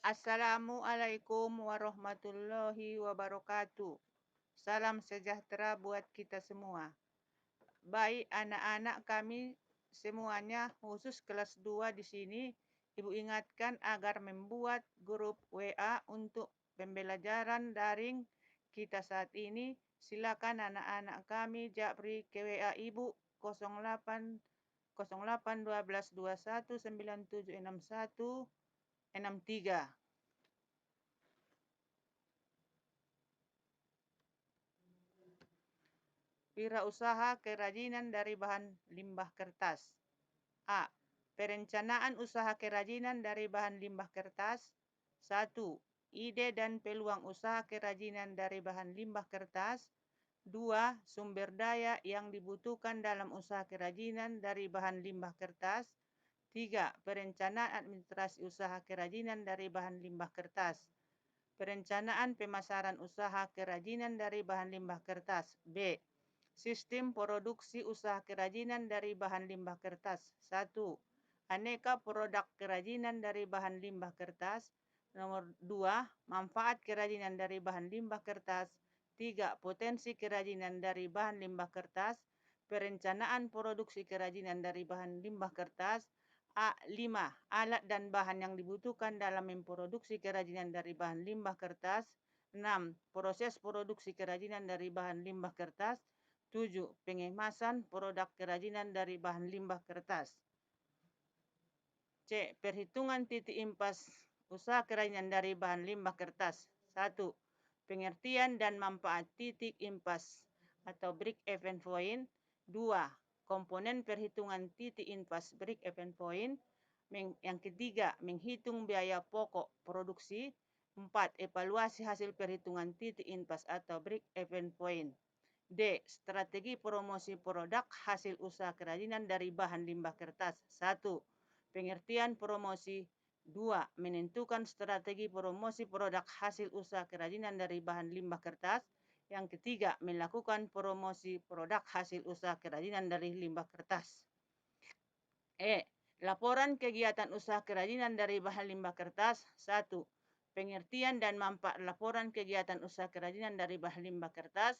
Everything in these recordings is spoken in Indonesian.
Assalamualaikum warahmatullahi wabarakatuh. Salam sejahtera buat kita semua. Baik anak-anak kami semuanya, khusus kelas 2 di sini, Ibu ingatkan agar membuat grup WA untuk pembelajaran daring kita saat ini. Silakan anak-anak kami japri ke WA Ibu 08 08 12 21 97 61 63. Wirausaha kerajinan dari bahan limbah kertas. A. Perencanaan usaha kerajinan dari bahan limbah kertas. 1. Ide dan peluang usaha kerajinan dari bahan limbah kertas. 2. Sumber daya yang dibutuhkan dalam usaha kerajinan dari bahan limbah kertas. 3. Perencanaan administrasi usaha kerajinan dari bahan limbah kertas. Perencanaan pemasaran usaha kerajinan dari bahan limbah kertas. B. Sistem produksi usaha kerajinan dari bahan limbah kertas. 1. Aneka produk kerajinan dari bahan limbah kertas. Nomor 2. Manfaat kerajinan dari bahan limbah kertas. 3. Potensi kerajinan dari bahan limbah kertas. Perencanaan produksi kerajinan dari bahan limbah kertas. A5. Alat dan bahan yang dibutuhkan dalam memproduksi kerajinan dari bahan limbah kertas. 6. Proses produksi kerajinan dari bahan limbah kertas. 7. Pengemasan produk kerajinan dari bahan limbah kertas. C. Perhitungan titik impas usaha kerajinan dari bahan limbah kertas. 1. Pengertian dan manfaat titik impas atau break-even point. 2. Komponen perhitungan titik impas break-even point. Yang ketiga, menghitung biaya pokok produksi. 4. Evaluasi hasil perhitungan titik impas atau break-even point. D. Strategi promosi produk hasil usaha kerajinan dari bahan limbah kertas. 1. Pengertian promosi. 2. Menentukan strategi promosi produk hasil usaha kerajinan dari bahan limbah kertas. Yang ketiga, melakukan promosi produk hasil usaha kerajinan dari limbah kertas. E. Laporan kegiatan usaha kerajinan dari bahan limbah kertas. 1. Pengertian dan manfaat laporan kegiatan usaha kerajinan dari bahan limbah kertas.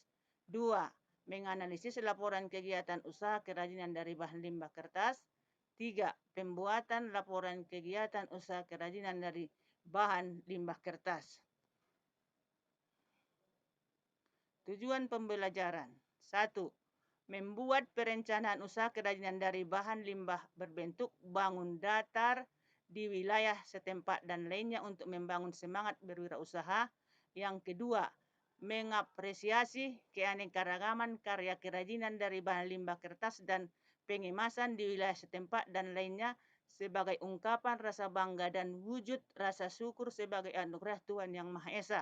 2. Menganalisis laporan kegiatan usaha kerajinan dari bahan limbah kertas. 3. Pembuatan laporan kegiatan usaha kerajinan dari bahan limbah kertas. Tujuan pembelajaran. 1. Membuat perencanaan usaha kerajinan dari bahan limbah berbentuk bangun datar di wilayah setempat dan lainnya untuk membangun semangat berwirausaha. Yang kedua, mengapresiasi keanekaragaman karya kerajinan dari bahan limbah kertas dan pengemasan di wilayah setempat dan lainnya sebagai ungkapan rasa bangga dan wujud rasa syukur sebagai anugerah Tuhan Yang Maha Esa.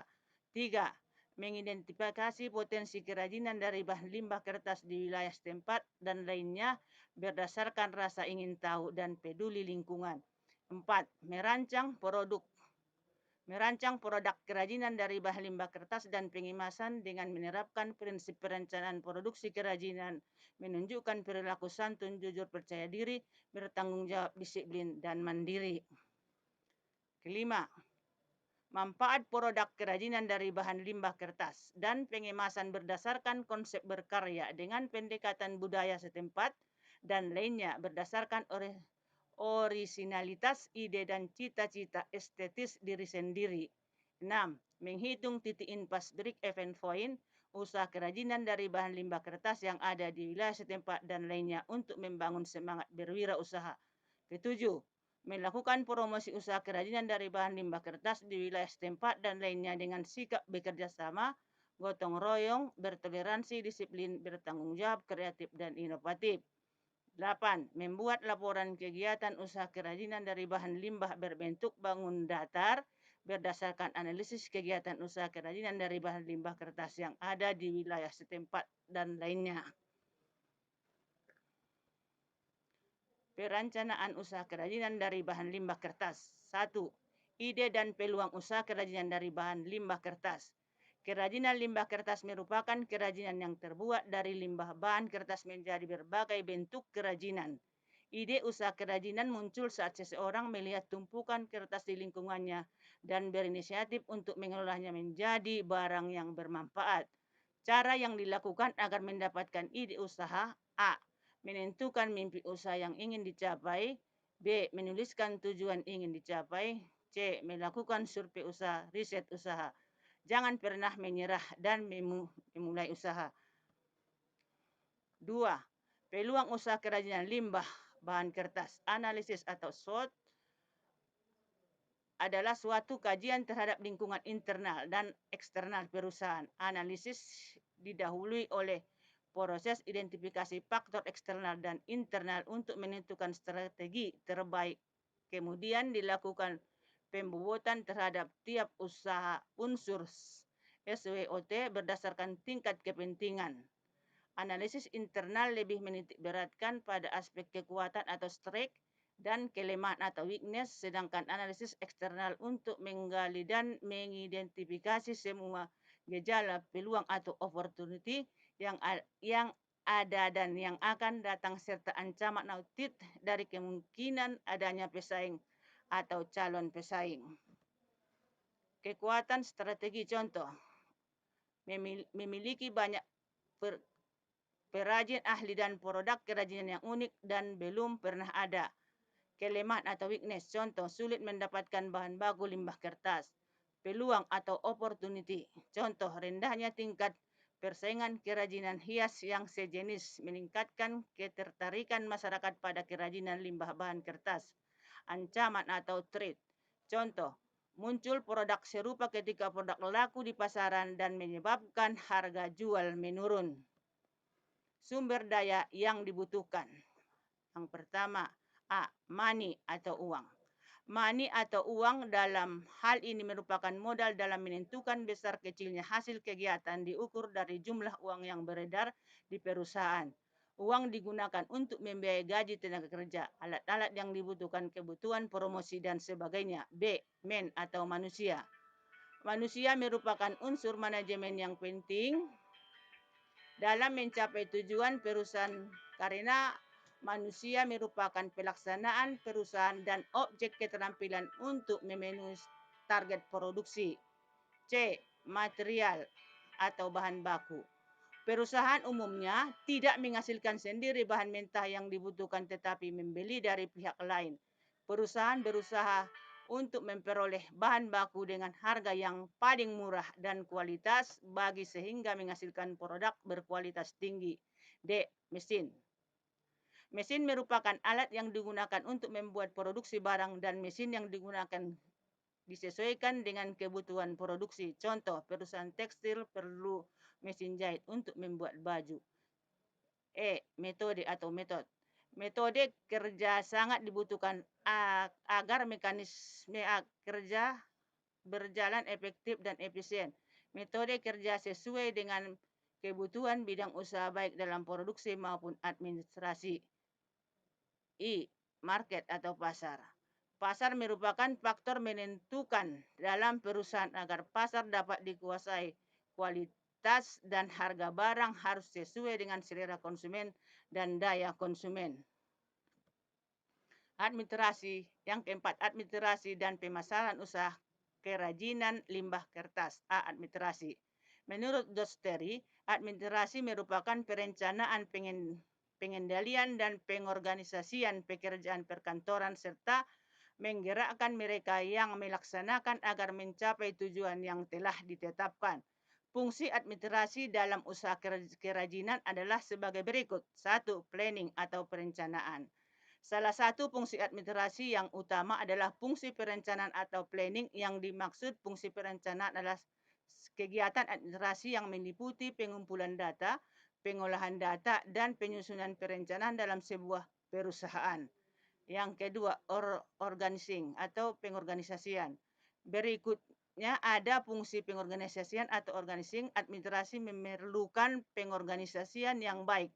3. Mengidentifikasi potensi kerajinan dari bahan limbah kertas di wilayah setempat dan lainnya berdasarkan rasa ingin tahu dan peduli lingkungan. 4. Merancang produk kerajinan dari bahan limbah kertas dan pengemasan dengan menerapkan prinsip perencanaan produksi kerajinan, menunjukkan perilaku santun, jujur, percaya diri, bertanggung jawab, disiplin, dan mandiri. Kelima, manfaat produk kerajinan dari bahan limbah kertas dan pengemasan berdasarkan konsep berkarya dengan pendekatan budaya setempat dan lainnya berdasarkan orisinalitas ide dan cita-cita estetis diri sendiri. 6. Menghitung titik impas break-even point usaha kerajinan dari bahan limbah kertas yang ada di wilayah setempat dan lainnya untuk membangun semangat berwirausaha. Ketujuh, melakukan promosi usaha kerajinan dari bahan limbah kertas di wilayah setempat dan lainnya dengan sikap bekerja sama, gotong royong, bertoleransi, disiplin, bertanggung jawab, kreatif, dan inovatif. 8. Membuat laporan kegiatan usaha kerajinan dari bahan limbah berbentuk bangun datar berdasarkan analisis kegiatan usaha kerajinan dari bahan limbah kertas yang ada di wilayah setempat dan lainnya. Perencanaan usaha kerajinan dari bahan limbah kertas. 1. Ide dan peluang usaha kerajinan dari bahan limbah kertas. Kerajinan limbah kertas merupakan kerajinan yang terbuat dari limbah bahan kertas menjadi berbagai bentuk kerajinan. Ide usaha kerajinan muncul saat seseorang melihat tumpukan kertas di lingkungannya dan berinisiatif untuk mengelolanya menjadi barang yang bermanfaat. Cara yang dilakukan agar mendapatkan ide usaha: A. Menentukan mimpi usaha yang ingin dicapai. B. Menuliskan tujuan ingin dicapai. C. Melakukan survei usaha, riset usaha. Jangan pernah menyerah dan memulai usaha. 2. Peluang usaha kerajinan limbah bahan kertas. Analisis atau SWOT adalah suatu kajian terhadap lingkungan internal dan eksternal perusahaan. Analisis didahului oleh proses identifikasi faktor eksternal dan internal untuk menentukan strategi terbaik. Kemudian dilakukan pembobotan terhadap tiap usaha unsur SWOT berdasarkan tingkat kepentingan. Analisis internal lebih menitikberatkan pada aspek kekuatan atau strength dan kelemahan atau weakness, sedangkan analisis eksternal untuk menggali dan mengidentifikasi semua gejala, peluang atau opportunity yang ada dan yang akan datang serta ancaman atau threat dari kemungkinan adanya pesaing atau calon pesaing. Kekuatan strategi contoh: memiliki banyak perajin ahli dan produk kerajinan yang unik dan belum pernah ada. Kelemahan atau weakness contoh: sulit mendapatkan bahan baku limbah kertas. Peluang atau opportunity contoh: rendahnya tingkat persaingan kerajinan hias yang sejenis, meningkatkan ketertarikan masyarakat pada kerajinan limbah bahan kertas. Ancaman atau threat contoh: muncul produk serupa ketika produk laku di pasaran dan menyebabkan harga jual menurun. Sumber daya yang dibutuhkan. Yang pertama, A. Money atau uang. Money atau uang dalam hal ini merupakan modal dalam menentukan besar kecilnya hasil kegiatan diukur dari jumlah uang yang beredar di perusahaan. Uang digunakan untuk membiayai gaji tenaga kerja, alat-alat yang dibutuhkan, kebutuhan promosi, dan sebagainya. B. Man atau manusia. Manusia merupakan unsur manajemen yang penting dalam mencapai tujuan perusahaan karena manusia merupakan pelaksanaan perusahaan dan objek keterampilan untuk memenuhi target produksi. C. Material atau bahan baku. Perusahaan umumnya tidak menghasilkan sendiri bahan mentah yang dibutuhkan tetapi membeli dari pihak lain. Perusahaan berusaha untuk memperoleh bahan baku dengan harga yang paling murah dan kualitas bagi sehingga menghasilkan produk berkualitas tinggi. D. Mesin. Mesin merupakan alat yang digunakan untuk membuat produksi barang dan mesin yang digunakan disesuaikan dengan kebutuhan produksi. Contoh, perusahaan tekstil perlu mesin jahit untuk membuat baju. E. Metode atau metode. Metode kerja sangat dibutuhkan agar mekanisme kerja berjalan efektif dan efisien. Metode kerja sesuai dengan kebutuhan bidang usaha baik dalam produksi maupun administrasi. I. Market atau pasar. Pasar merupakan faktor menentukan dalam perusahaan agar pasar dapat dikuasai. Kualitas dan harga barang harus sesuai dengan selera konsumen dan daya konsumen. Administrasi. Yang keempat, administrasi dan pemasaran usaha kerajinan limbah kertas. A. Administrasi. Menurut Dosteri, administrasi merupakan perencanaan, pengendalian dan pengorganisasian pekerjaan perkantoran serta menggerakkan mereka yang melaksanakan agar mencapai tujuan yang telah ditetapkan. Fungsi administrasi dalam usaha kerajinan adalah sebagai berikut. 1. Planning atau perencanaan. Salah satu fungsi administrasi yang utama adalah fungsi perencanaan atau planning. Yang dimaksud fungsi perencanaan adalah kegiatan administrasi yang meliputi pengumpulan data, pengolahan data, dan penyusunan perencanaan dalam sebuah perusahaan. Yang kedua, organizing atau pengorganisasian. Berikutnya ada fungsi pengorganisasian atau organizing. Administrasi memerlukan pengorganisasian yang baik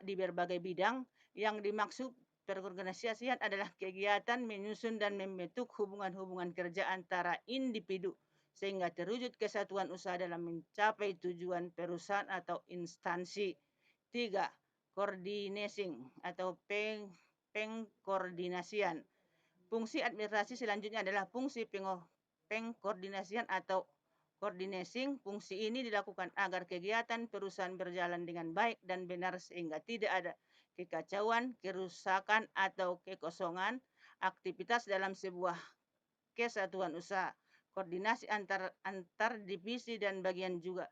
di berbagai bidang. Yang dimaksud pengorganisasian adalah kegiatan menyusun dan membentuk hubungan-hubungan kerja antara individu sehingga terwujud kesatuan usaha dalam mencapai tujuan perusahaan atau instansi. 3. Coordinating atau pengkoordinasian. Fungsi administrasi selanjutnya adalah fungsi pengkoordinasian atau coordinating. Fungsi ini dilakukan agar kegiatan perusahaan berjalan dengan baik dan benar sehingga tidak ada kekacauan, kerusakan, atau kekosongan aktivitas dalam sebuah kesatuan usaha. Koordinasi antar divisi dan bagian juga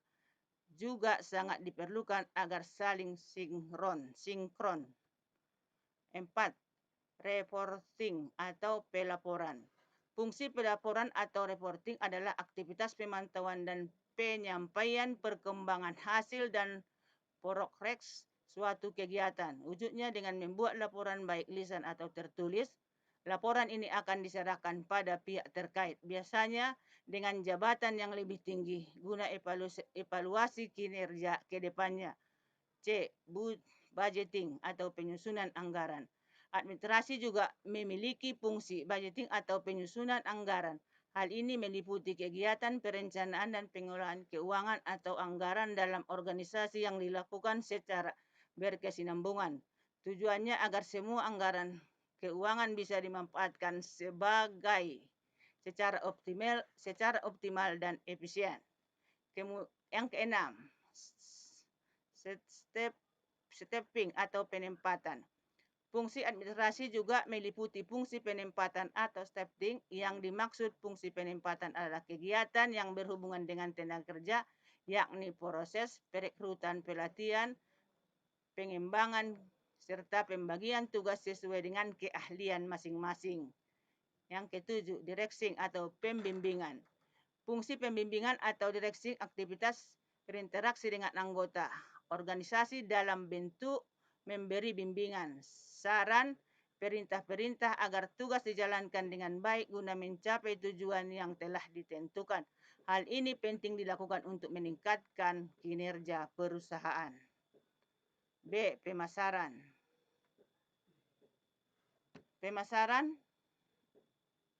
sangat diperlukan agar saling sinkron. 4. Reporting atau pelaporan. Fungsi pelaporan atau reporting adalah aktivitas pemantauan dan penyampaian perkembangan hasil dan progres suatu kegiatan. Wujudnya dengan membuat laporan baik lisan atau tertulis. Laporan ini akan diserahkan pada pihak terkait, biasanya dengan jabatan yang lebih tinggi, guna evaluasi kinerja ke depannya. C. Budgeting atau penyusunan anggaran. Administrasi juga memiliki fungsi budgeting atau penyusunan anggaran. Hal ini meliputi kegiatan perencanaan dan pengelolaan keuangan atau anggaran dalam organisasi yang dilakukan secara berkesinambungan. Tujuannya agar semua anggaran keuangan bisa dimanfaatkan secara optimal dan efisien. Yang keenam, stepping atau penempatan. Fungsi administrasi juga meliputi fungsi penempatan atau stepping. Yang dimaksud fungsi penempatan adalah kegiatan yang berhubungan dengan tenaga kerja, yakni proses perekrutan, pelatihan, pengembangan, serta pembagian tugas sesuai dengan keahlian masing-masing. Yang ketujuh, directing atau pembimbingan. Fungsi pembimbingan atau direksi aktivitas berinteraksi dengan anggota organisasi dalam bentuk memberi bimbingan, saran, perintah-perintah agar tugas dijalankan dengan baik guna mencapai tujuan yang telah ditentukan. Hal ini penting dilakukan untuk meningkatkan kinerja perusahaan. B. Pemasaran. Pemasaran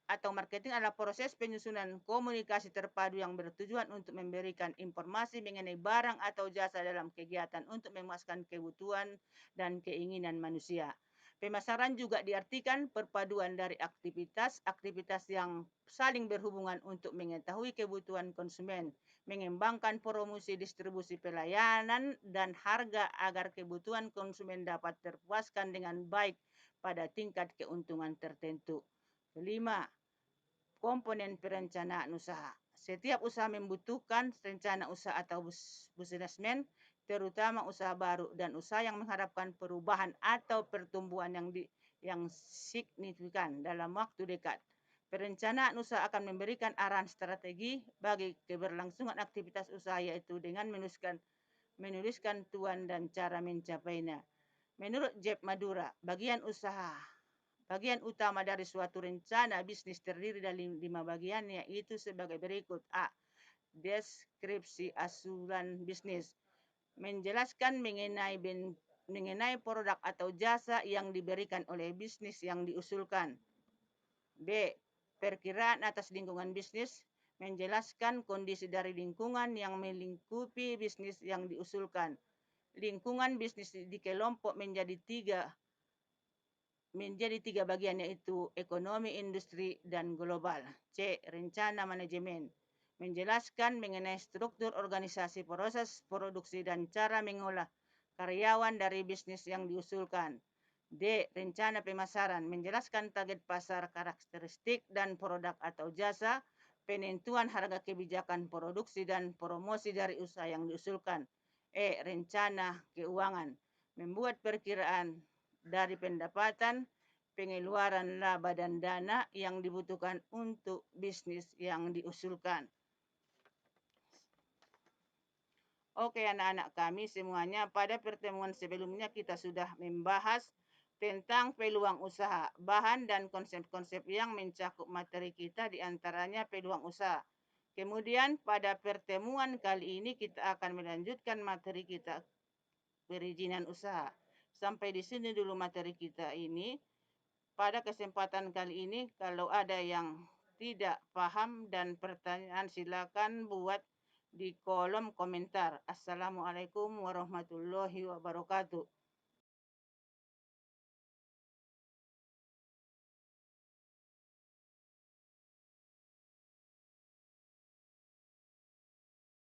atau marketing adalah proses penyusunan komunikasi terpadu yang bertujuan untuk memberikan informasi mengenai barang atau jasa dalam kegiatan untuk memuaskan kebutuhan dan keinginan manusia. Pemasaran juga diartikan perpaduan dari aktivitas yang saling berhubungan untuk mengetahui kebutuhan konsumen, mengembangkan promosi, distribusi, pelayanan, dan harga agar kebutuhan konsumen dapat terpuaskan dengan baik pada tingkat keuntungan tertentu. 5. Komponen perencanaan usaha. Setiap usaha membutuhkan rencana usaha atau businessman, terutama usaha baru dan usaha yang mengharapkan perubahan atau pertumbuhan yang signifikan dalam waktu dekat. Perencanaan usaha akan memberikan arahan strategi bagi keberlangsungan aktivitas usaha, yaitu dengan menuliskan tujuan dan cara mencapainya. Menurut Jeff Madura, bagian utama dari suatu rencana bisnis terdiri dari 5 bagian, yaitu sebagai berikut. A. Deskripsi usulan bisnis. Menjelaskan mengenai produk atau jasa yang diberikan oleh bisnis yang diusulkan. B. Perkiraan atas lingkungan bisnis. Menjelaskan kondisi dari lingkungan yang melingkupi bisnis yang diusulkan. Lingkungan bisnis dikelompok menjadi tiga bagian, yaitu ekonomi, industri, dan global. C. Rencana manajemen. Menjelaskan mengenai struktur organisasi, proses produksi, dan cara mengolah karyawan dari bisnis yang diusulkan. D. Rencana pemasaran. Menjelaskan target pasar, karakteristik, dan produk atau jasa, penentuan harga, kebijakan produksi, dan promosi dari usaha yang diusulkan. E. Rencana keuangan. Membuat perkiraan dari pendapatan, pengeluaran, laba, dan dana yang dibutuhkan untuk bisnis yang diusulkan. Oke anak-anak kami semuanya, pada pertemuan sebelumnya kita sudah membahas tentang peluang usaha, bahan dan konsep-konsep yang mencakup materi kita, diantaranya peluang usaha. Kemudian pada pertemuan kali ini kita akan melanjutkan materi kita, perizinan usaha. Sampai di sini dulu materi kita ini. Pada kesempatan kali ini, kalau ada yang tidak paham dan pertanyaan, silakan buat di kolom komentar. Assalamualaikum warahmatullahi wabarakatuh.